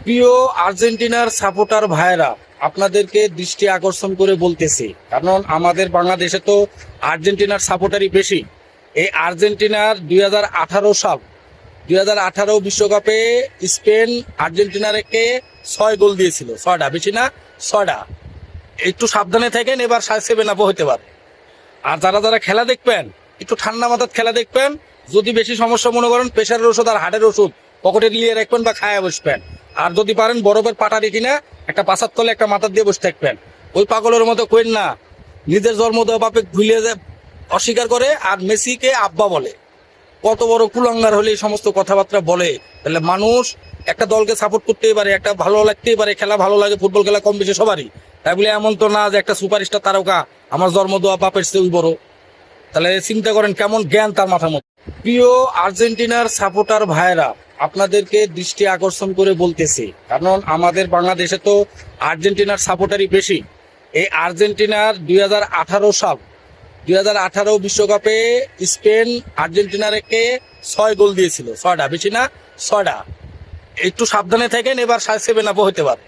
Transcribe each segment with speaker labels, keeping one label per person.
Speaker 1: প্রিয় আর্জেন্টিনার সাপোর্টার ভাইরা, আপনাদেরকে দৃষ্টি আকর্ষণ করে বলতেছি, কারণ আমাদের বাংলাদেশে তো আর্জেন্টিনার সাপোর্টারই বেশি। এই আর্জেন্টিনার 2018 সাল 2018 বিশ্বকাপে স্পেন আর্জেন্টিনাকে 6 গোল দিয়েছিল। 6টা, বেশি না, 6টা। একটু সাবধানে থাকেন, এবার 7-আপ হতে পারে। আর যারা যারা খেলা দেখবেন, একটু ঠান্ডা মাথায় খেলা দেখবেন। যদি বেশি সমস্যা মনে করেন, প্রেশারের ওষুধ আর হার্টের ওষুধ পকেটে নিয়ে রাখবেন বা খায়া বসবেন। আর যদি পারেন বরফের পাটা রেখি না, একটা পাশার তলে একটা মাথার দিয়ে বসে থাকবেন। ওই পাগলের মতো কইন না, নিজের জন্ম দেওয়া বাপে ভুলিয়ে অস্বীকার করে আর মেসিকে আব্বা বলে। কত বড় কুলাঙ্গার হলে এই সমস্ত কথাবার্তা বলে? তাহলে মানুষ একটা দলকে সাপোর্ট করতেই পারে, একটা ভালো লাগতেই পারে, খেলা ভালো লাগে, ফুটবল খেলা কম বেশি সবারই। তাই বলে এমন তো না যে একটা সুপারস্টার তারকা আমার জন্ম দেওয়া বাপের চেয়ে বড়। তাহলে চিন্তা করেন কেমন জ্ঞান তার মাথার মধ্যে। প্রিয় আর্জেন্টিনার সাপোর্টার ভাইরা, আপনাদেরকে দৃষ্টি আকর্ষণ করে বলতেছি, কারণ আমাদের বাংলাদেশে তো আর্জেন্টিনার সাপোর্টারই বেশি। এই আর্জেন্টিনার 2018 সাল 2018 বিশ্বকাপে স্পেন আর্জেন্টিনাকে 6 গোল দিয়েছিল। 6টা, বেশি না, 6টা। একটু সাবধানে থাকেন, এবার 7-আপ হতে পারে।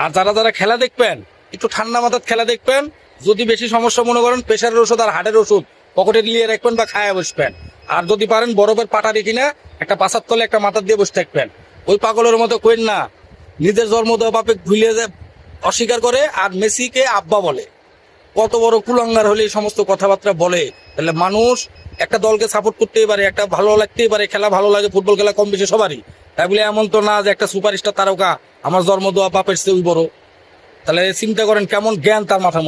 Speaker 1: আর যারা যারা খেলা দেখবেন, একটু ঠান্ডা মাথায় খেলা দেখবেন। যদি বেশি সমস্যা মনে করেন, প্রেশারের ওষুধ আর হার্টের ওষুধ পকেটে নিয়ে রাখবেন বা খায়া বসবেন। আর যদি পারেন বরফের পাটা রেখি না, একটা পাশার তলে একটা মাথার দিয়ে বসে থাকবেন। ওই পাগলের মতো কইন না, নিজের জন্ম দেওয়া বাপে ভুলিয়ে অস্বীকার করে আর মেসিকে আব্বা বলে। কত বড় কুলাঙ্গার হলে এই সমস্ত কথাবার্তা বলে? তাহলে মানুষ একটা দলকে সাপোর্ট করতেই পারে, একটা ভালো লাগতেই পারে, খেলা ভালো লাগে, ফুটবল খেলা কম বেশি সবারই। তাই বলে এমন তো না যে একটা সুপারস্টার তারকা আমার জন্ম দেওয়া বাপের চেয়ে বড়। তাহলে চিন্তা করেন কেমন জ্ঞান তার মাথার মধ্যে।